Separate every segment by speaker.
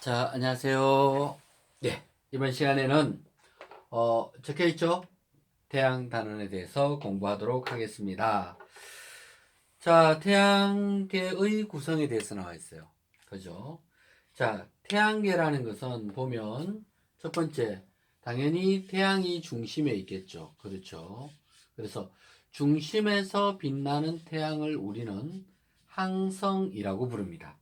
Speaker 1: 자, 안녕하세요. 네, 이번 시간에는 적혀있죠? 태양 단원에 대해서 공부하도록 하겠습니다. 자, 태양계의 구성에 대해서 나와 있어요. 그죠? 자, 태양계라는 것은 보면 첫 번째, 당연히 태양이 중심에 있겠죠. 그렇죠? 그래서 중심에서 빛나는 태양을 우리는 항성이라고 부릅니다.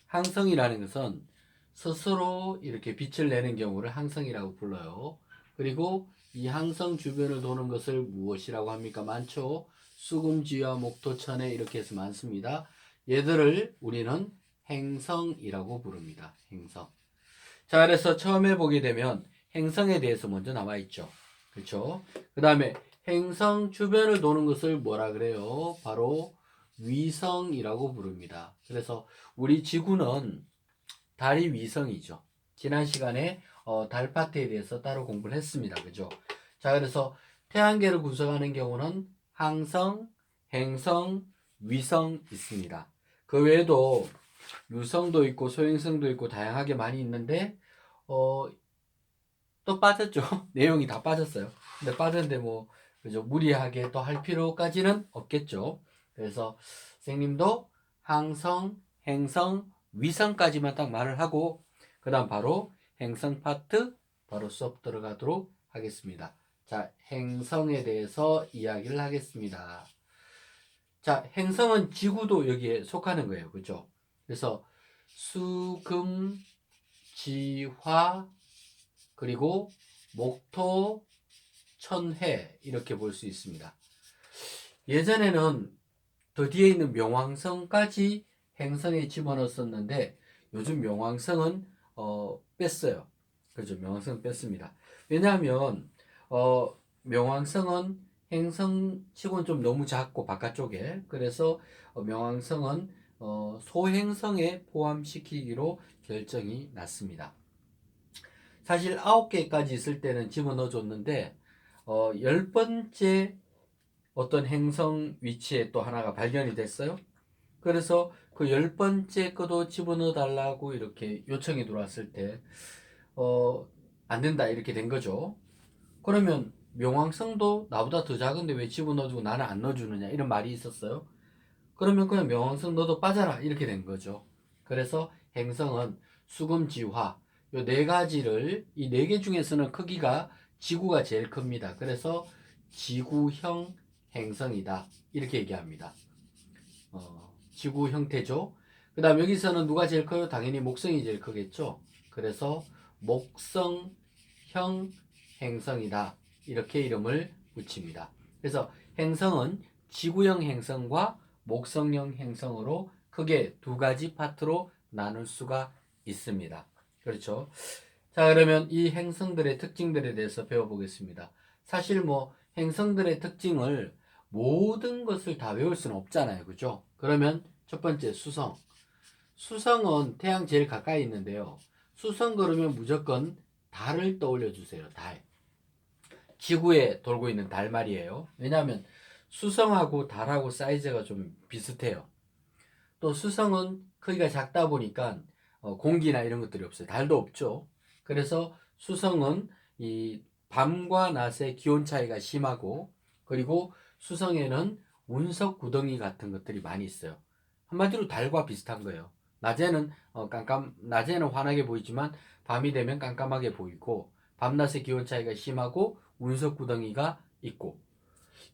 Speaker 1: 항성이라는 것은 스스로 이렇게 빛을 내는 경우를 항성이라고 불러요. 그리고 이 항성 주변을 도는 것을 무엇이라고 합니까? 많죠. 수금지와 목토천에 이렇게 해서 많습니다. 얘들을 우리는 행성이라고 부릅니다. 행성. 자, 그래서 처음에 보게 되면 행성에 대해서 먼저 나와 있죠. 그렇죠? 그 다음에 행성 주변을 도는 것을 뭐라 그래요? 바로 위성이라고 부릅니다. 그래서 우리 지구는 달이 위성이죠. 지난 시간에 달 파트에 대해서 따로 공부를 했습니다. 그죠? 자, 그래서 태양계를 구성하는 경우는 항성, 행성, 위성 있습니다. 그 외에도 유성도 있고 소행성도 있고 다양하게 많이 있는데 어, 또 빠졌죠. 내용이 다 빠졌어요. 근데 빠졌는데 뭐 그죠? 무리하게 또 할 필요까지는 없겠죠. 그래서 선생님도 항성, 행성, 위성까지만 딱 말을 하고 그 다음 바로 행성 파트 바로 수업 들어가도록 하겠습니다. 자, 행성에 대해서 이야기를 하겠습니다. 자, 행성은 지구도 여기에 속하는 거예요. 그죠? 그래서 수, 금, 지, 화, 그리고 목토, 천해 이렇게 볼 수 있습니다. 예전에는 더 뒤에 있는 명왕성까지 행성에 집어넣었었는데 요즘 명왕성은 뺐어요. 그죠? 명왕성 뺐습니다. 왜냐하면 명왕성은 행성치고는 좀 너무 작고 바깥쪽에 그래서 명왕성은 소행성에 포함시키기로 결정이 났습니다. 사실 9개까지 있을 때는 집어넣어 줬는데 10번째 어떤 행성 위치에 또 하나가 발견이 됐어요. 그래서 그 10번째 거도 집어넣어 달라고 이렇게 요청이 들어왔을 때 안 된다 이렇게 된 거죠. 그러면 명왕성도 나보다 더 작은데 왜 집어넣어주고 나는 안 넣어주느냐 이런 말이 있었어요. 그러면 그냥 명왕성 너도 빠져라 이렇게 된 거죠. 그래서 행성은 수금지화 요 네 가지를 이 네 개 중에서는 크기가 지구가 제일 큽니다. 그래서 지구형 행성이다 이렇게 얘기합니다. 지구 형태죠. 그 다음 여기서는 누가 제일 커요? 당연히 목성이 제일 크겠죠. 그래서 목성형 행성이다 이렇게 이름을 붙입니다. 그래서 행성은 지구형 행성과 목성형 행성으로 크게 두 가지 파트로 나눌 수가 있습니다. 그렇죠. 자, 그러면 이 행성들의 특징들에 대해서 배워보겠습니다. 사실 뭐 행성들의 특징을 모든 것을 다 외울 수는 없잖아요. 그죠? 그러면 첫 번째 수성. 수성은 태양 제일 가까이 있는데요. 수성 그러면 무조건 달을 떠올려 주세요. 달. 지구에 돌고 있는 달 말이에요. 왜냐하면 수성하고 달하고 사이즈가 좀 비슷해요. 또 수성은 크기가 작다 보니까 공기나 이런 것들이 없어요. 달도 없죠. 그래서 수성은 이 밤과 낮의 기온 차이가 심하고 그리고 수성에는 운석 구덩이 같은 것들이 많이 있어요. 한마디로 달과 비슷한 거예요. 낮에는 환하게 보이지만 밤이 되면 깜깜하게 보이고 밤낮의 기온 차이가 심하고 운석 구덩이가 있고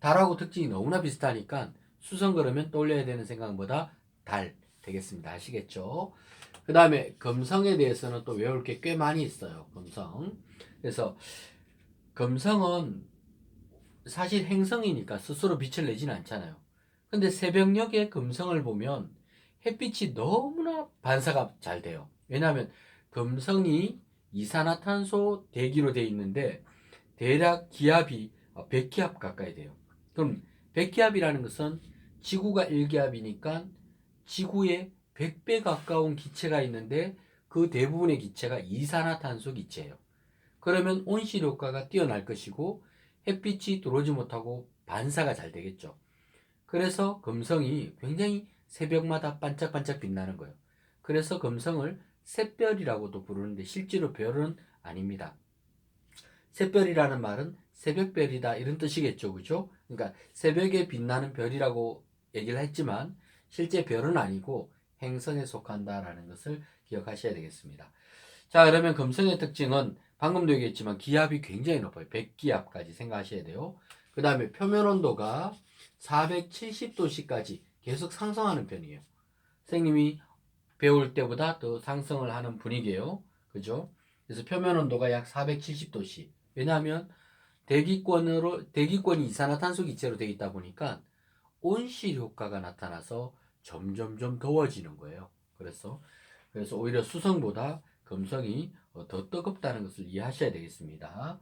Speaker 1: 달하고 특징이 너무나 비슷하니까 수성 그러면 떠올려야 되는 생각보다 달 되겠습니다. 아시겠죠? 그 다음에 금성에 대해서는 또 외울 게 꽤 많이 있어요. 금성. 그래서 금성은 사실 행성이니까 스스로 빛을 내지는 않잖아요. 근데 새벽녘에 금성을 보면 햇빛이 너무나 반사가 잘 돼요. 왜냐하면 금성이 이산화탄소 대기로 되어 있는데 대략 기압이 100기압 가까이 돼요. 그럼 100기압이라는 것은 지구가 1기압이니까 지구에 100배 가까운 기체가 있는데 그 대부분의 기체가 이산화탄소 기체예요. 그러면 온실 효과가 뛰어날 것이고 햇빛이 들어오지 못하고 반사가 잘 되겠죠. 그래서 금성이 굉장히 새벽마다 반짝반짝 빛나는 거예요. 그래서 금성을 샛별이라고도 부르는데 실제로 별은 아닙니다. 샛별이라는 말은 새벽별이다 이런 뜻이겠죠. 그죠? 그러니까 새벽에 빛나는 별이라고 얘기를 했지만 실제 별은 아니고 행성에 속한다라는 것을 기억하셔야 되겠습니다. 자, 그러면 금성의 특징은 방금도 얘기했지만 기압이 굉장히 높아요. 100기압까지 생각하셔야 돼요. 그 다음에 표면 온도가 470도씨까지 계속 상승하는 편이에요. 선생님이 배울 때보다 더 상승을 하는 분위기예요. 그죠? 그래서 표면 온도가 약 470도씨. 왜냐하면 대기권이 이산화탄소 기체로 되어 있다 보니까 온실 효과가 나타나서 점점점 더워지는 거예요. 그래서 오히려 수성보다 금성이 더 뜨겁다는 것을 이해하셔야 되겠습니다.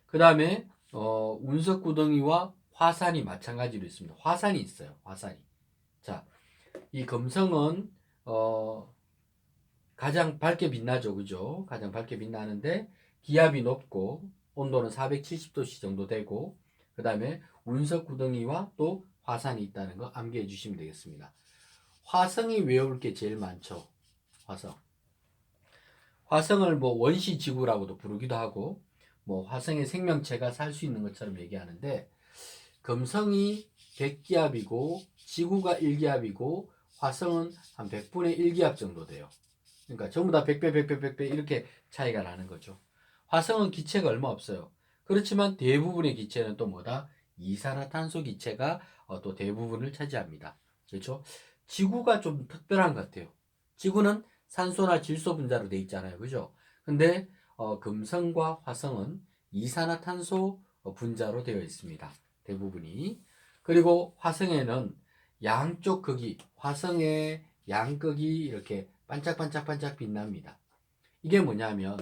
Speaker 1: 그 다음에 운석구덩이와 화산이 마찬가지로 있습니다. 화산이 있어요. 화산이. 자, 이 금성은 가장 밝게 빛나죠. 그죠? 가장 밝게 빛나는데 기압이 높고 온도는 470도씨 정도 되고 그 다음에 운석구덩이와 또 화산이 있다는 거 암기해 주시면 되겠습니다. 화성이 외울 게 제일 많죠. 화성. 화성을 뭐 원시지구라고도 부르기도 하고 뭐 화성의 생명체가 살 수 있는 것처럼 얘기하는데 금성이 100기압이고 지구가 1기압이고 화성은 한 100분의 1기압 정도 돼요. 그러니까 전부 다 100배, 100배, 100배 이렇게 차이가 나는 거죠. 화성은 기체가 얼마 없어요. 그렇지만 대부분의 기체는 또 뭐다? 이산화탄소 기체가 또 대부분을 차지합니다. 그렇죠? 지구가 좀 특별한 것 같아요. 지구는 산소나 질소 분자로 돼 있잖아요. 그죠? 근데 금성과 화성은 이산화탄소 분자로 되어 있습니다. 대부분이. 그리고 화성에는 양쪽 극이, 화성의 양극이 이렇게 반짝반짝반짝 빛납니다. 이게 뭐냐면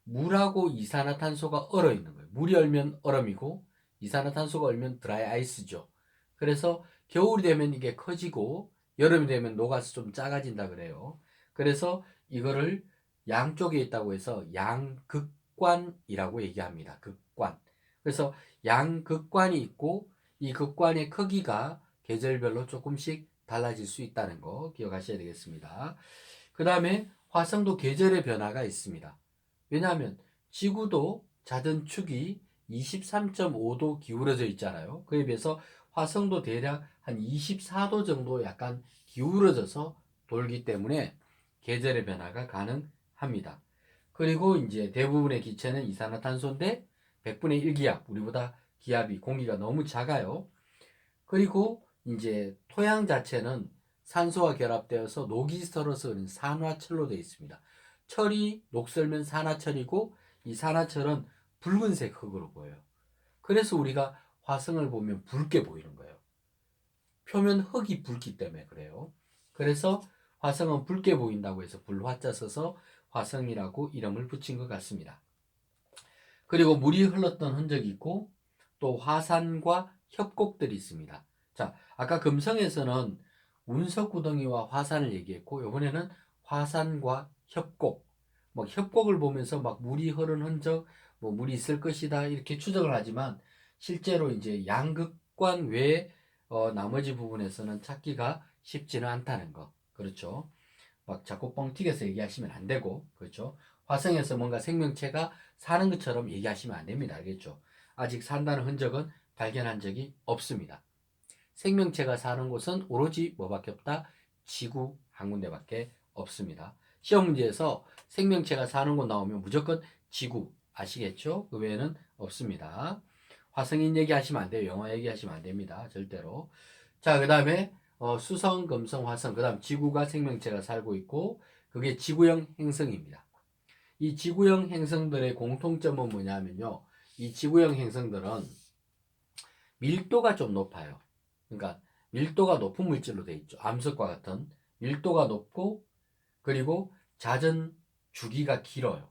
Speaker 1: 물하고 이산화탄소가 얼어 있는 거예요. 물이 얼면 얼음이고 이산화탄소가 얼면 드라이 아이스죠. 그래서 겨울이 되면 이게 커지고 여름이 되면 녹아서 좀 작아진다 그래요. 그래서 이거를 양쪽에 있다고 해서 양극관이라고 얘기합니다. 극관. 그래서 양극관이 있고 이 극관의 크기가 계절별로 조금씩 달라질 수 있다는 거 기억하셔야 되겠습니다. 그 다음에 화성도 계절의 변화가 있습니다. 왜냐하면 지구도 잦은 축이 23.5도 기울어져 있잖아요. 그에 비해서 화성도 대략 한 24도 정도 약간 기울어져서 돌기 때문에 계절의 변화가 가능합니다. 그리고 이제 대부분의 기체는 이산화탄소인데 100분의 1기압, 우리보다 기압이 공기가 너무 작아요. 그리고 이제 토양 자체는 산소와 결합되어서 녹이 슬어서 그런 산화철로 되어 있습니다. 철이 녹슬면 산화철이고 이 산화철은 붉은색 흙으로 보여요. 그래서 우리가 화성을 보면 붉게 보이는 거예요. 표면 흙이 붉기 때문에 그래요. 그래서 화성은 붉게 보인다고 해서 불화자 써서 화성이라고 이름을 붙인 것 같습니다. 그리고 물이 흘렀던 흔적이 있고 또 화산과 협곡들이 있습니다. 자, 아까 금성에서는 운석구덩이와 화산을 얘기했고 이번에는 화산과 협곡. 뭐 협곡을 보면서 막 물이 흐른 흔적, 뭐 물이 있을 것이다 이렇게 추정을 하지만 실제로 이제 양극관 외에 나머지 부분에서는 찾기가 쉽지는 않다는 거. 그렇죠? 막 자꾸 뻥튀겨서 얘기하시면 안 되고, 그렇죠? 화성에서 뭔가 생명체가 사는 것처럼 얘기하시면 안 됩니다. 알겠죠? 아직 산다는 흔적은 발견한 적이 없습니다. 생명체가 사는 곳은 오로지 뭐밖에 없다? 지구 한 군데밖에 없습니다. 시험 문제에서 생명체가 사는 곳 나오면 무조건 지구 아시겠죠? 그 외에는 없습니다. 화성인 얘기하시면 안 돼요. 영화 얘기하시면 안 됩니다. 절대로. 자, 그 다음에 수성, 금성, 화성, 그 다음 지구가 생명체가 살고 있고 그게 지구형 행성입니다. 이 지구형 행성들의 공통점은 뭐냐면요. 이 지구형 행성들은 밀도가 좀 높아요. 그러니까 밀도가 높은 물질로 되어 있죠. 암석과 같은 밀도가 높고 그리고 잦은 주기가 길어요.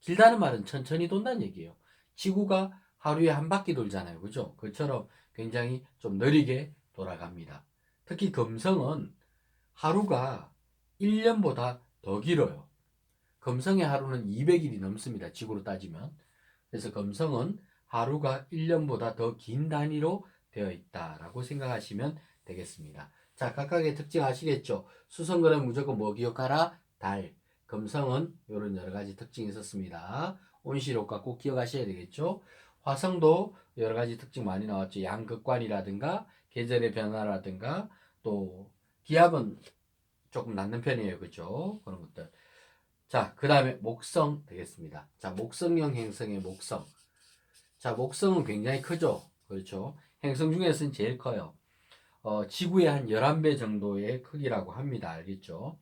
Speaker 1: 길다는 말은 천천히 돈다는 얘기예요. 지구가 하루에 한 바퀴 돌잖아요. 그죠? 그처럼 굉장히 좀 느리게 돌아갑니다. 특히 금성은 하루가 1년보다 더 길어요. 금성의 하루는 200일이 넘습니다. 지구로 따지면. 그래서 금성은 하루가 1년보다 더 긴 단위로 되어 있다라고 생각하시면 되겠습니다. 자, 각각의 특징 아시겠죠? 수성그램 무조건 뭐 기억하라? 달. 금성은 이런 여러 가지 특징이 있었습니다. 온실효과 꼭 기억하셔야 되겠죠. 화성도 여러 가지 특징 많이 나왔죠. 양극관이라든가 계절의 변화라든가 또 기압은 조금 낮는 편이에요. 그죠? 그런 것들. 자, 그 다음에 목성 되겠습니다. 자, 목성형 행성의 목성. 자, 목성은 굉장히 크죠. 그렇죠. 행성 중에서는 제일 커요. 지구의 한 11배 정도의 크기라고 합니다. 알겠죠?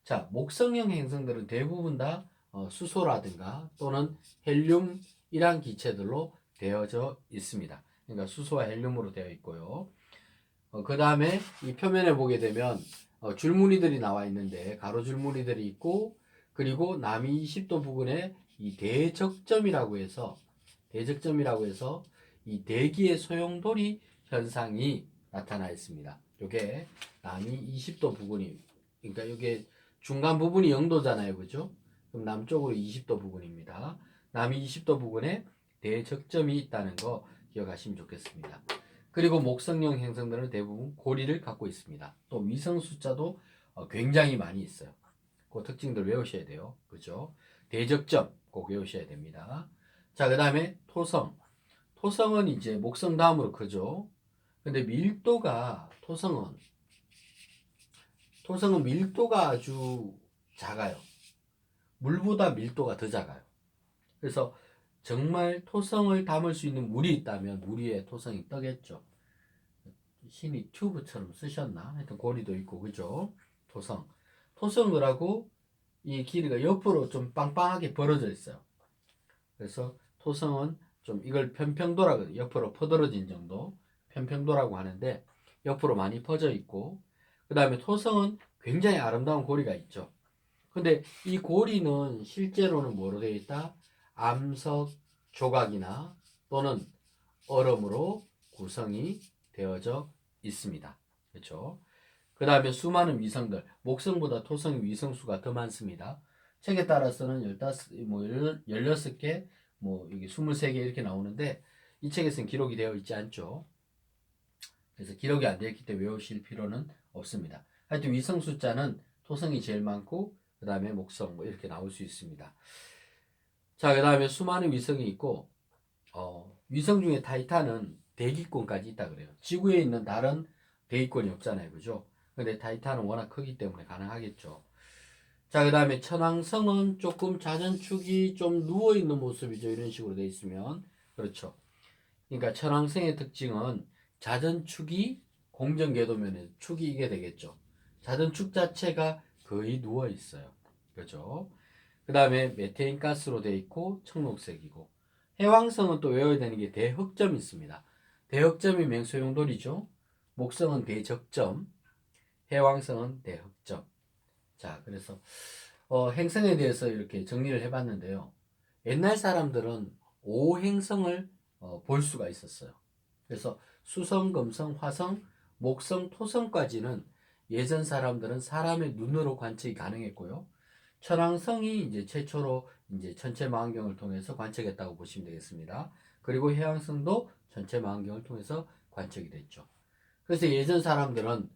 Speaker 1: 자, 목성형 행성들은 대부분 다 수소라든가 또는 헬륨이란 기체들로 되어져 있습니다. 그러니까 수소와 헬륨으로 되어 있고요. 그 다음에 이 표면에 보게 되면 줄무늬들이 나와 있는데 가로 줄무늬들이 있고 그리고 남이 20도 부근에 이 대적점이라고 해서 이 대기의 소용돌이 현상이 나타나 있습니다. 요게 남이 20도 부근이 그러니까 이게 중간 부분이 0도잖아요. 그죠? 그럼 남쪽으로 20도 부근입니다. 남이 20도 부근에 대적점이 있다는 거 기억하시면 좋겠습니다. 그리고 목성형 행성들은 대부분 고리를 갖고 있습니다. 또 위성 숫자도 굉장히 많이 있어요. 그 특징들 외우셔야 돼요. 그죠? 대적점 꼭 외우셔야 됩니다. 자, 그 다음에 토성. 토성은 이제 목성 다음으로 크죠. 근데 토성은 밀도가 아주 작아요. 물보다 밀도가 더 작아요. 그래서 정말 토성을 담을 수 있는 물이 있다면 물 위에 토성이 떠겠죠. 신이 튜브처럼 쓰셨나? 하여튼 고리도 있고, 그죠? 토성. 토성을 하고 이 길이가 옆으로 좀 빵빵하게 벌어져 있어요. 그래서 토성은 좀 이걸 편평도라고 옆으로 퍼들어진 정도 편평도라고 하는데 옆으로 많이 퍼져 있고 그 다음에 토성은 굉장히 아름다운 고리가 있죠. 근데 이 고리는 실제로는 뭐로 되어 있다? 암석 조각이나 또는 얼음으로 구성이 되어져 있습니다. 그렇죠? 그 다음에 수많은 위성들, 목성보다 토성 위성수가 더 많습니다. 책에 따라서는 16개, 여기 23개 이렇게 나오는데, 이 책에서는 기록이 되어 있지 않죠. 그래서 기록이 안 되어 있기 때문에 외우실 필요는 없습니다. 하여튼 위성 숫자는 토성이 제일 많고, 그 다음에 목성, 이렇게 나올 수 있습니다. 자, 그 다음에 수많은 위성이 있고, 위성 중에 타이탄은 대기권까지 있다 그래요. 지구에 있는 다른 대기권이 없잖아요. 그죠? 근데 타이탄은 워낙 크기 때문에 가능하겠죠. 자, 그 다음에 천왕성은 조금 자전축이 좀 누워있는 모습이죠. 이런 식으로 되어 있으면. 그렇죠. 그러니까 천왕성의 특징은 자전축이 공전궤도면에 축이 이게 되겠죠. 자전축 자체가 거의 누워 있어요. 그렇죠. 그 다음에 메테인 가스로 되어 있고 청록색이고 해왕성은 또 외워야 되는 게 대흑점이 있습니다. 대흑점이 맹소용돌이죠. 목성은 대적점, 해왕성은 대흑점. 자, 그래서 행성에 대해서 이렇게 정리를 해봤는데요. 옛날 사람들은 5행성을 볼 수가 있었어요. 그래서 수성, 금성, 화성, 목성, 토성까지는 예전 사람들은 사람의 눈으로 관측이 가능했고요. 천왕성이 이제 최초로 이제 천체망원경을 통해서 관측했다고 보시면 되겠습니다. 그리고 해왕성도 천체망원경을 통해서 관측이 됐죠. 그래서 예전 사람들은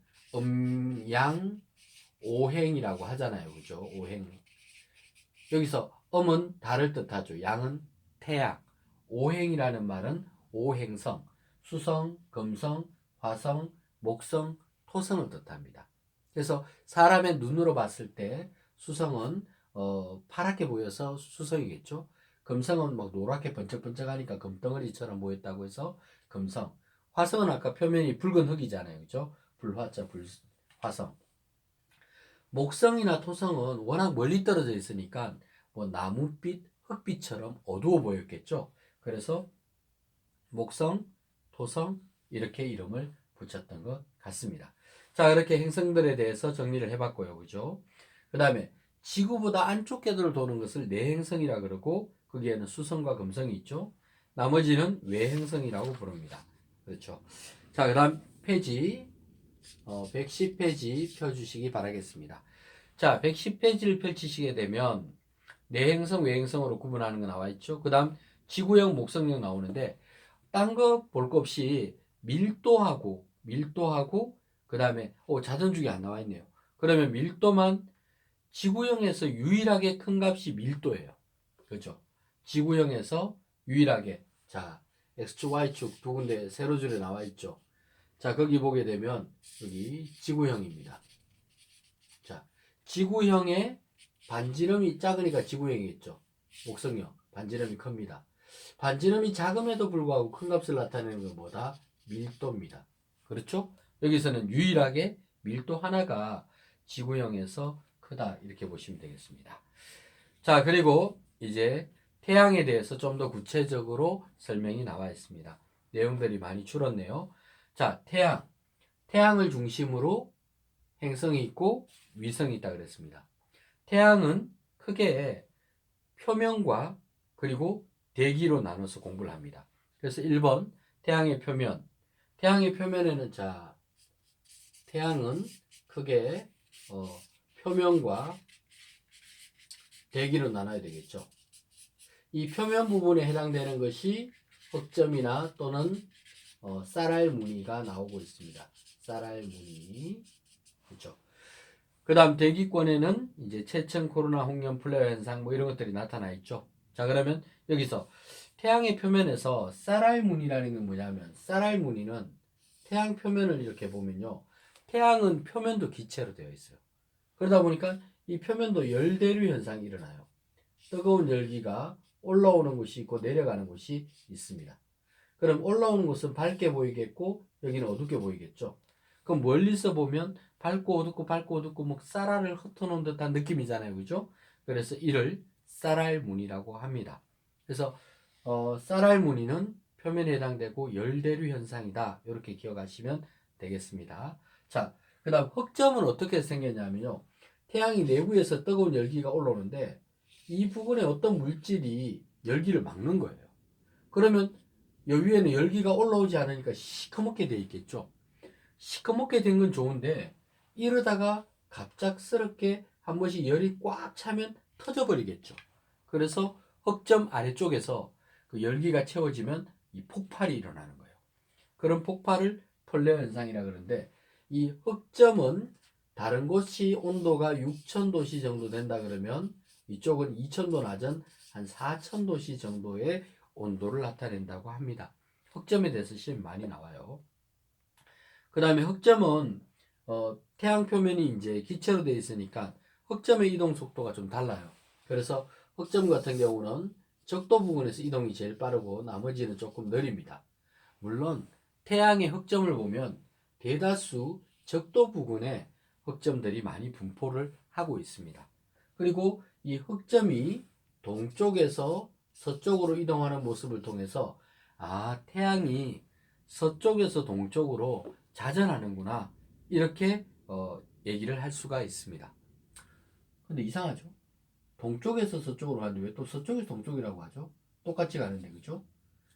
Speaker 1: 양, 오행이라고 하잖아요. 그죠? 오행. 여기서 음은 달을 뜻하죠. 양은 태양. 오행이라는 말은 오행성, 수성, 금성, 화성, 목성, 토성을 뜻합니다. 그래서 사람의 눈으로 봤을 때 수성은 파랗게 보여서 수성이겠죠. 금성은 막 노랗게 번쩍번쩍하니까 금덩어리처럼 보였다고 해서 금성. 화성은 아까 표면이 붉은 흙이잖아요. 그죠? 불화자 불화성. 목성이나 토성은 워낙 멀리 떨어져 있으니까 뭐 나무빛, 흙빛처럼 어두워 보였겠죠. 그래서 목성, 토성 이렇게 이름을 붙였던 것 같습니다. 자, 이렇게 행성들에 대해서 정리를 해봤고요. 그죠? 그 다음에 지구보다 안쪽 궤도를 도는 것을 내행성이라 그러고 거기에는 수성과 금성이 있죠. 나머지는 외행성이라고 부릅니다. 그렇죠. 자, 그 다음 페이지 110페이지 펴주시기 바라겠습니다. 자, 110페이지를 펼치시게 되면 내행성, 외행성으로 구분하는 거 나와 있죠. 그 다음 지구형, 목성형 나오는데 딴 거 볼 거 없이 밀도하고 그 다음에 자전축이 안 나와 있네요. 그러면 밀도만 지구형에서 유일하게 큰 값이 밀도예요. 그렇죠? 지구형에서 유일하게 자 X축, Y축 두 군데 세로줄에 나와 있죠. 자 거기 보게 되면 여기 지구형입니다. 자 지구형의 반지름이 작으니까 지구형이겠죠. 목성형 반지름이 큽니다. 반지름이 작음에도 불구하고 큰 값을 나타내는 건 뭐다? 밀도입니다. 그렇죠? 여기서는 유일하게 밀도 하나가 지구형에서 크다 이렇게 보시면 되겠습니다. 자 그리고 이제 태양에 대해서 좀 더 구체적으로 설명이 나와 있습니다. 내용들이 많이 줄었네요. 자 태양을 중심으로 행성이 있고 위성이 있다 그랬습니다. 태양은 크게 표면과 그리고 대기로 나눠서 공부를 합니다. 그래서 1번 태양의 표면. 태양의 표면에는 자 태양은 크게 표면과 대기로 나눠야 되겠죠. 이 표면 부분에 해당되는 것이 흑점이나 또는 쌀알 무늬가 나오고 있습니다. 쌀알 무늬. 그렇죠. 그 다음 대기권에는 이제 체층, 코로나, 홍련, 플레어 현상 뭐 이런 것들이 나타나 있죠. 자 그러면 여기서 태양의 표면에서 쌀알 무늬라는 건 뭐냐면 쌀알 무늬는 태양 표면을 이렇게 보면요. 태양은 표면도 기체로 되어 있어요. 그러다 보니까 이 표면도 열대류 현상이 일어나요. 뜨거운 열기가 올라오는 곳이 있고 내려가는 곳이 있습니다. 그럼 올라오는 곳은 밝게 보이겠고 여기는 어둡게 보이겠죠. 그럼 멀리서 보면 밝고 어둡고 밝고 어둡고 뭐 쌀알을 흩어놓은 듯한 느낌이잖아요. 그죠? 그래서 이를 쌀알 무늬라고 합니다. 그래서 쌀알 무늬는 표면에 해당되고 열대류 현상이다. 이렇게 기억하시면 되겠습니다. 자, 그 다음 흑점은 어떻게 생겼냐면요. 태양이 내부에서 뜨거운 열기가 올라오는데 이 부분에 어떤 물질이 열기를 막는 거예요. 그러면 여기에는 열기가 올라오지 않으니까 시커멓게 돼 있겠죠. 시커멓게 된 건 좋은데 이러다가 갑작스럽게 한 번씩 열이 꽉 차면 터져버리겠죠. 그래서 흑점 아래쪽에서 그 열기가 채워지면 이 폭발이 일어나는 거예요. 그런 폭발을 폴레어 현상이라 그러는데 이 흑점은 다른 곳이 온도가 6000도씨 정도 된다 그러면 이쪽은 2000도 낮은 한 4000도씨 정도의 온도를 나타낸다고 합니다. 흑점에 대해서 시험 많이 나와요. 그 다음에 흑점은 태양 표면이 이제 기체로 되어 있으니까 흑점의 이동 속도가 좀 달라요. 그래서 흑점 같은 경우는 적도 부근에서 이동이 제일 빠르고 나머지는 조금 느립니다. 물론 태양의 흑점을 보면 대다수 적도 부근에 흑점들이 많이 분포를 하고 있습니다. 그리고 이 흑점이 동쪽에서 서쪽으로 이동하는 모습을 통해서 태양이 서쪽에서 동쪽으로 자전하는구나 이렇게 얘기를 할 수가 있습니다. 근데 이상하죠? 동쪽에서 서쪽으로 가는데 왜 또 서쪽에서 동쪽이라고 하죠? 똑같이 가는데 그죠?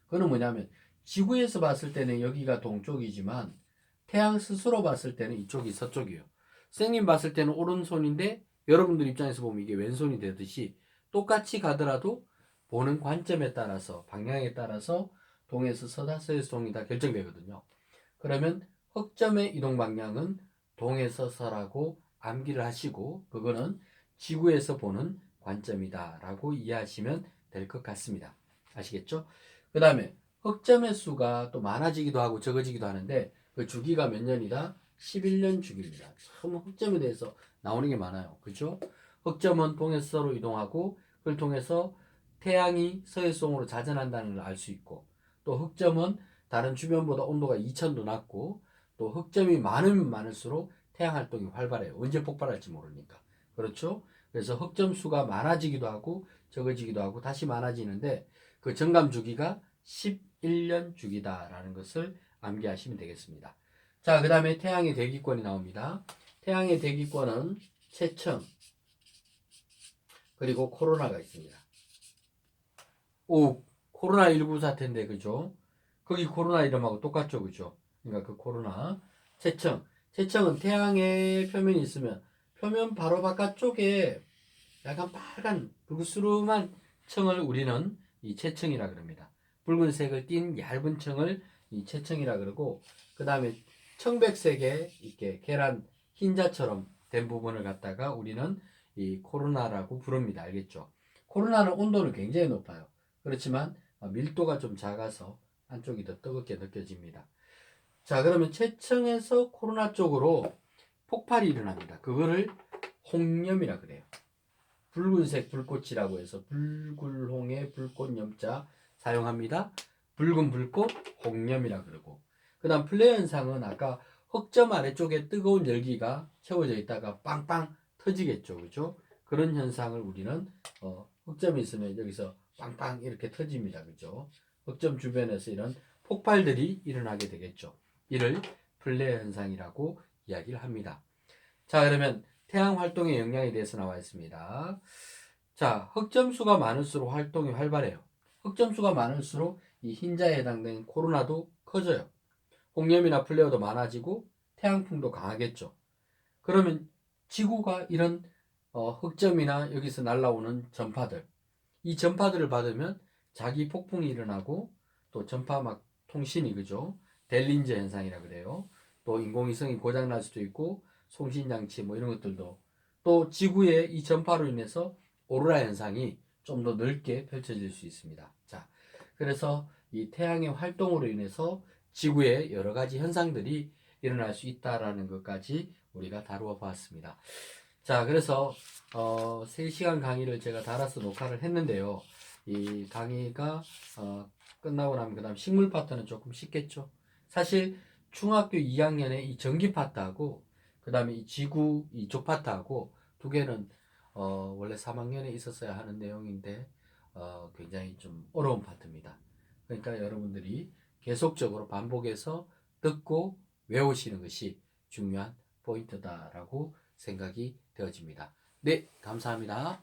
Speaker 1: 그건 뭐냐면 지구에서 봤을 때는 여기가 동쪽이지만 태양 스스로 봤을 때는 이쪽이 서쪽이에요. 선생님 봤을 때는 오른손인데 여러분들 입장에서 보면 이게 왼손이 되듯이 똑같이 가더라도 보는 관점에 따라서 방향에 따라서 동에서 서다 서에서 동이다 결정되거든요. 그러면 흑점의 이동 방향은 동에서 서라고 암기를 하시고 그거는 지구에서 보는 관점이다 라고 이해하시면 될 것 같습니다. 아시겠죠? 그 다음에 흑점의 수가 또 많아지기도 하고 적어지기도 하는데 그 주기가 몇 년이다? 11년 주기입니다. 참 흑점에 대해서 나오는 게 많아요. 그죠? 흑점은 동에서 서로 이동하고 그걸 통해서 태양이 서해성으로 자전한다는 걸 알 수 있고 또 흑점은 다른 주변보다 온도가 2000도 낮고 또 흑점이 많으면 많을수록 태양 활동이 활발해요. 언제 폭발할지 모르니까. 그렇죠? 그래서 흑점 수가 많아지기도 하고 적어지기도 하고 다시 많아지는데 그 정감 주기가 11년 주기다라는 것을 암기하시면 되겠습니다. 자, 그 다음에 태양의 대기권이 나옵니다. 태양의 대기권은 체층 그리고 코로나가 있습니다. 코로나19 사태인데 그죠? 거기 코로나 이름하고 똑같죠, 그죠? 그러니까 그 코로나 체층은 태양의 표면이 있으면 표면 바로 바깥쪽에 약간 빨간 붉으스름한 층을 우리는 이 체층이라 그럽니다. 붉은색을 띤 얇은 층을 이 체층이라 그러고 그 다음에 청백색의 이렇게 계란 흰자처럼 된 부분을 갖다가 우리는 이 코로나라고 부릅니다. 알겠죠? 코로나는 온도는 굉장히 높아요. 그렇지만 밀도가 좀 작아서 한쪽이 더 뜨겁게 느껴집니다. 자, 그러면 체청에서 코로나 쪽으로 폭발이 일어납니다. 그거를 홍염이라 그래요. 붉은색 불꽃이라고 해서 불굴홍의 불꽃 염자 사용합니다. 붉은 불꽃 홍염이라 그러고, 그 다음 플레어 현상은 아까 흑점 아래쪽에 뜨거운 열기가 채워져 있다가 빵빵 터지겠죠. 그죠? 그런 현상을 우리는 흑점이 있으면 여기서 빵빵 이렇게 터집니다. 그죠? 흑점 주변에서 이런 폭발들이 일어나게 되겠죠. 이를 플레어 현상이라고 이야기를 합니다. 자, 그러면 태양 활동의 영향에 대해서 나와 있습니다. 자, 흑점수가 많을수록 활동이 활발해요. 흑점수가 많을수록 이 흰자에 해당되는 코로나도 커져요. 홍염이나 플레어도 많아지고 태양풍도 강하겠죠. 그러면 지구가 이런 흑점이나 여기서 날아오는 전파들, 이 전파들을 받으면 자기 폭풍이 일어나고 또 전파 막 통신이 그죠? 델린저 현상이라 그래요. 또 인공위성이 고장 날 수도 있고 송신장치 뭐 이런 것들도 또 지구의 이 전파로 인해서 오로라 현상이 좀 더 넓게 펼쳐질 수 있습니다. 자, 그래서 이 태양의 활동으로 인해서 지구에 여러 가지 현상들이 일어날 수 있다라는 것까지 우리가 다루어 보았습니다. 자, 그래서 3시간 강의를 제가 달아서 녹화를 했는데요. 이 강의가 끝나고 나면 그다음 식물 파트는 조금 쉽겠죠. 사실 중학교 2학년에 이 전기 파트하고 그다음에 이 지구 이쪽 파트하고 두 개는 원래 3학년에 있었어야 하는 내용인데 굉장히 좀 어려운 파트입니다. 그러니까 여러분들이 계속적으로 반복해서 듣고 외우시는 것이 중요한 포인트다라고 생각이 되어집니다. 네, 감사합니다.